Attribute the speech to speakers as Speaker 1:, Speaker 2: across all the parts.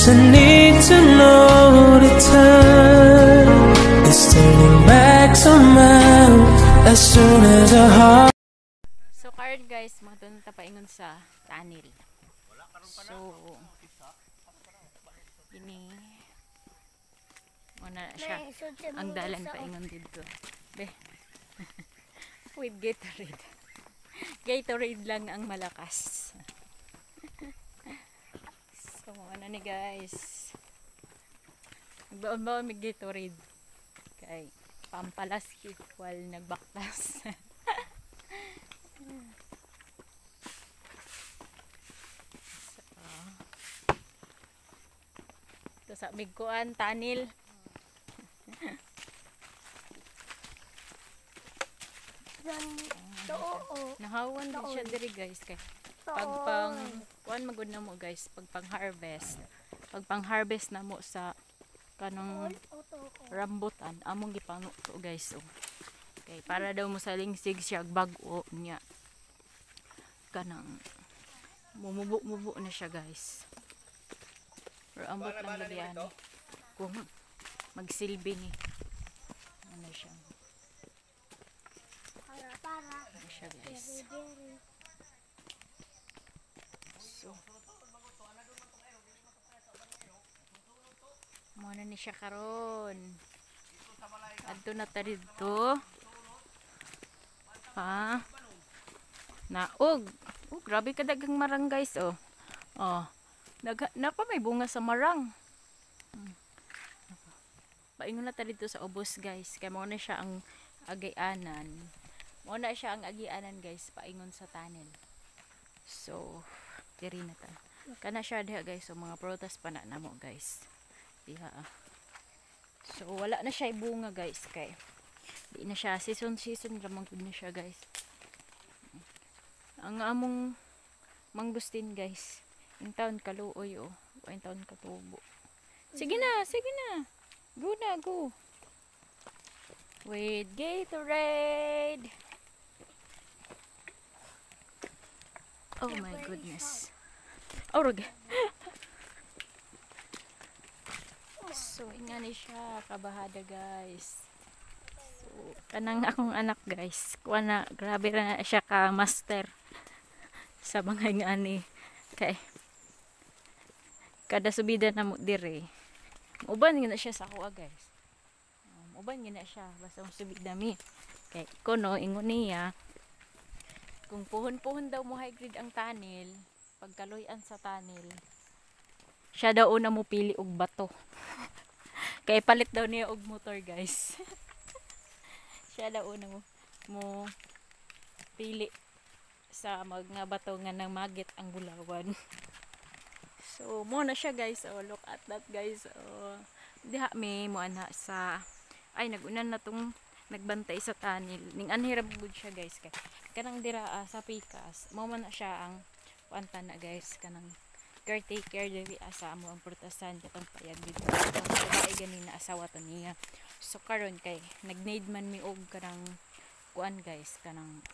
Speaker 1: Guess I need to know the time is turning back somehow as soon as a heart.
Speaker 2: So karon guys, magdun ta paingon sa tunnel. So ini muna siya ang dalan paingon dito. Be. With Gatorade. Gatorade lang ang malakas. So ano ni guys. Nagbaon-baon may Gatorade. Kay pampalas equal nagbaktas. Ito sa Migkuan, Tanil. Nahawan din siya diri guys. Kay pag kuan magud na mo guys, pag pang harvest na mo sa kanang rambutan, among gipanuto guys. So, okay, para daw mo sa lingsig siya bag-o niya. Kanang mumubo na siya guys. Pero ambot lang gabi ani. Kung magsilbi ni. Ano siya? Ano siya guys? So, muna ni siya karon. Adto na ta dito. Ha? Naog. Oh, grabe ka dagang marang guys oh. Oh. Napa may bunga sa marang. Paingon na ta dito sa ubos guys. Kaya mo na siya ang agianan. Mo na siya ang agianan guys. Paingon sa tunnel. So, diri na ta. Kana siya diha guys. So, mga prutas pa na mo guys. Diha. So, wala na siya bunga guys. Kay di na siya. Season lamang na siya guys. Ang among manggustin guys. Yung taon kaluoy oh. Yung taon katubo. Sige na. Go na, go. With Gatorade. Oh my goodness. Oh, rug. So, ingani siya. Kabahada guys. So, kanang akong anak guys. Kuha na, grabe na siya ka master. Sa mga ingani. Kay kada subida na mo dire. Uban gina siya sa kuha guys. Uban gina siya basta mo subida mi. Kay kuno ingon niya kung puhon-puhon daw mo high grade ang tunnel, pagkaloy-an sa tunnel, siya daw una mo pili og bato. Kay palit daw niya og motor guys. Siya daw una mo pili sa mga bato nga nang magit ang bulawan. So mo na siya guys. Oh, look at that guys. Oh, diha mi mo ana sa ay nagunan na tong nagbantay sa tunnel. Ning anhirap gud siya guys kay kanang dira sa Pikas. Mo man na siya ang kuanta na guys kanang caretaker diri asa mo ang prutasan katong payag dito. Ang babae ganin na asawa to niya. So karon kay nag-need man mi og kanang kuan guys kanang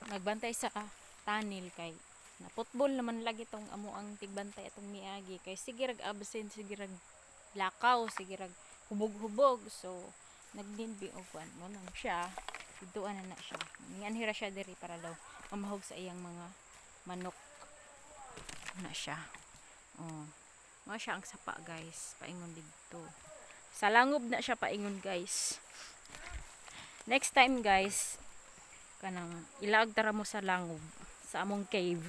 Speaker 2: nagbantay sa tunnel kay na football naman lagi tong amo ang tigbantay atong miagi kay sige rag absent, sige rag lakaw, sige rag hubog-hubog. So nagdinbi og kuan mo nang siya dituan na siya. Nganhira siya diri para daw mamahog sa iyang mga manok na siya. Oh. Mo siya ang sapa guys, paingon dito. Sa langob na siya paingon guys. Next time guys, kanang ilag tara mo sa langob sa among cave.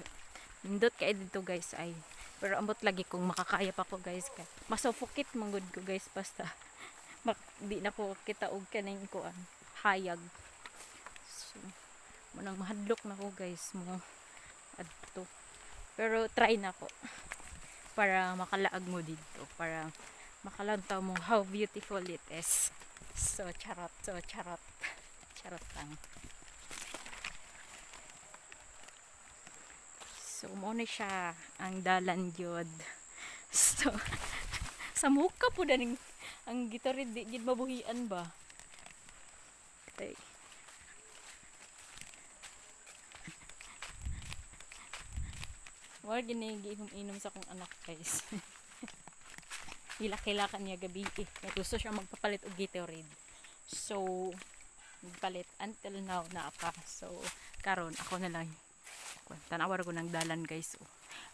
Speaker 2: Nindot kay dito guys ay. Pero ambot lagi kung makakaya pa ko guys kay masufokit manggod ko guys basta di na ko kita og kaning kuan hayag. So, munang mahadlok na ko guys mo adto. Pero try na ko para makalaag mo dito, para makalantaw mo how beautiful it is. So charot lang. So mo na siya ang dalan gyud. So sa muka po daning ang Gatorade di gid mabuhian ba. Okay. Wala giniginom-inom sa kong anak guys. Hilak-hilakan niya gabi eh. Gusto siya magpapalit og Gatorade. So, magpalit until now na pa. So, karon ako na lang. Tanawar ko ng dalan guys.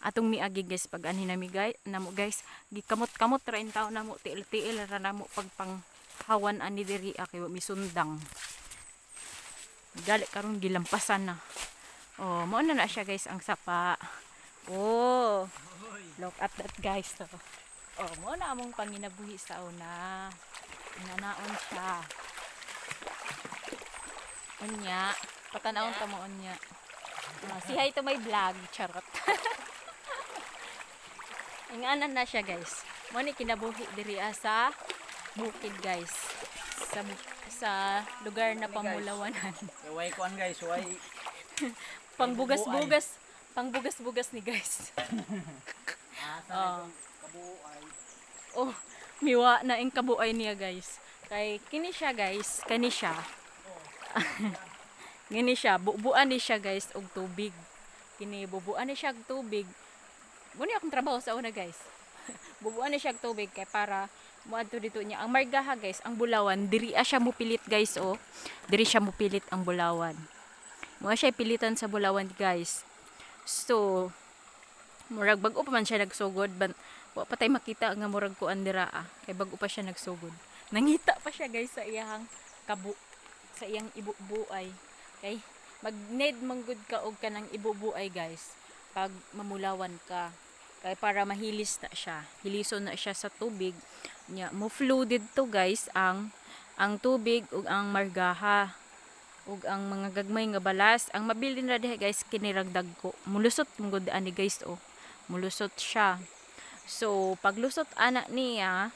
Speaker 2: Atong miagi guys pag ani nami guys, namo guys, gikamot-kamot ra in taon namo tiil-tiil ra namo pagpang hawan ani diri kay misundang. Gali karon gilampasan na. Oh, mo na siya guys ang sapa. Oh. Look at that guys. Oh, mo na among panginabuhi sa una. Nanaon siya. Unya, patanawon ta mo unya. Si hi to my vlog, charot. Inganan na siya guys. Mo ni kinabuhi diri sa bukid guys. Sa lugar na pamulawanan.
Speaker 3: Way kuan guys, way
Speaker 2: pangbugas-bugas ni guys. Oh, miwa na ing kabuay niya guys. Kay kini siya guys, kani siya. Ngini siya, bubuan ni siya guys og tubig. Kini bubuan ni siya og tubig. Muni akong trabaho sa una guys. Bubuan ni siya og tubig kay para moadto dito niya. Ang margaha guys, ang bulawan, diri siya mupilit guys oh. Diri siya mupilit ang bulawan. Mo siya pilitan sa bulawan guys. So, murag bag-o pa man siya nagsugod, wa pa tay makita nga murag kuan dira kay bag-o pa siya nagsugod. Nangita pa siya guys sa iyang kabu, sa iyang ibubuay. Kay mag-need manggod ka og kanang ibubuay guys pag mamulawan ka. Kay para mahilis na siya. Hilison na siya sa tubig. Nya mo flooded to guys ang tubig ug ang margaha ug ang mga gagmay nga balas. Ang mabilin ra diha guys kiniragdag ko. Mulusot manggod ani guys oh. Mulusot siya. So paglusot ana niya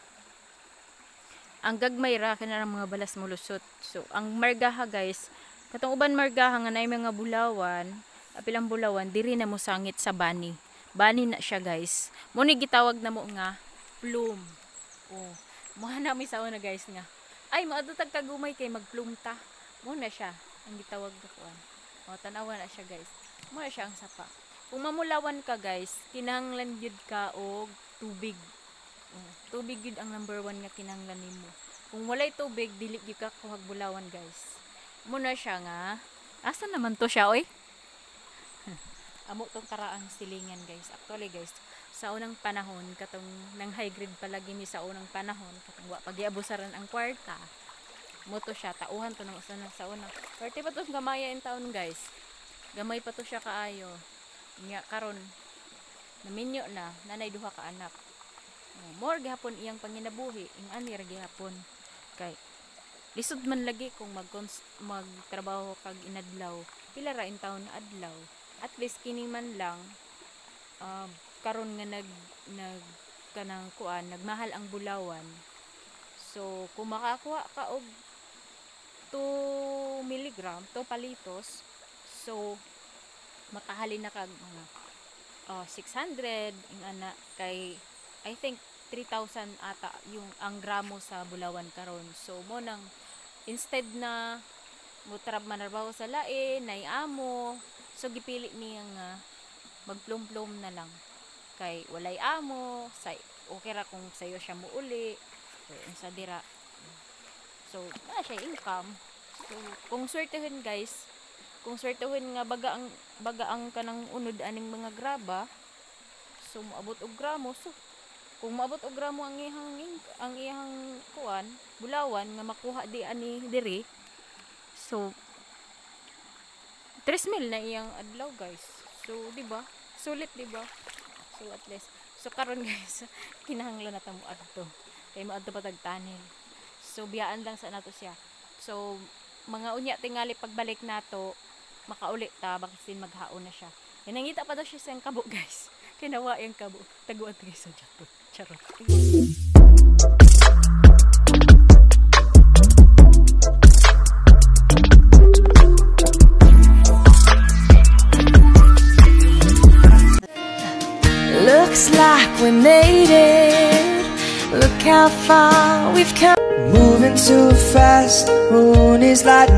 Speaker 2: ang gagmay ra kanang mga balas mulusot. So ang margaha guys, katong uban margaha nga nay mga bulawan, apilang bulawan diri na mo sangit sa bani. Bani na siya guys. Mo ni gitawag na mo nga plume. Oh, mo na mi sa una guys nga. Ay maadto tag kagumay kay magplume ta. Mo na siya ang gitawag na kuan. O tanawa na siya guys. Mo na siya ang sapa. Kung mamulawan ka guys, kinahanglan gyud ka og tubig. Tubig gyud ang number 1 nga kinahanglan nimo. Kung walay tubig, dili gyud ka kuhag bulawan guys. Mo na siya nga. Asa naman to siya oy? Amo tong karaang silingan guys. Actually guys, sa unang panahon katong nang high grade palagi ni sa unang panahon katong wa pagiabusaran ang kwarta. Mo to siya tauhan to nang sa unang. Perti pa to gamaya in taon guys. Gamay pa to siya kaayo. Nya karon naminyo na nanay duha ka anak. More gihapon iyang panginabuhi ing ani ra gihapon kay lisod man lagi kung magtrabaho kag inadlaw pila ra in taon na adlaw at least kini man lang karon nga nag kanang kuan nagmahal ang bulawan. So kung makakuha ka og 2 milligram 2 palitos, so makahalin na kag mga 600 ing ana kay I think 3,000 ata yung ang gramo sa bulawan karon. So mo nang instead na mutrab manarbaho sa lain nay amo, so gipili niya nga magplum-plum na lang kay walay amo say okay ra kung sayo siya muuli sa dira. So na siya income. So kung swertehon guys, kung swertehon nga baga ang kanang unod aning mga graba, so moabot og gramo. So kung maabot og gramo ang iyang kuan bulawan nga makuha di ani diri, so 3,000 na iyang adlaw guys. So di ba sulit di ba? So at least so karon guys kinahanglan na ta mo adto kay maadto pa tag tunnel. So biyaan lang sa nato siya. So mga unya tingali pagbalik nato makauli ta bakisin maghaon na siya. Nangita pa daw siya sa kabo guys. Kinawa yung kabo. Taguan tayo sa jato. Charot.
Speaker 1: Looks like we made it. Look how far we've come. Moving so fast, moon is like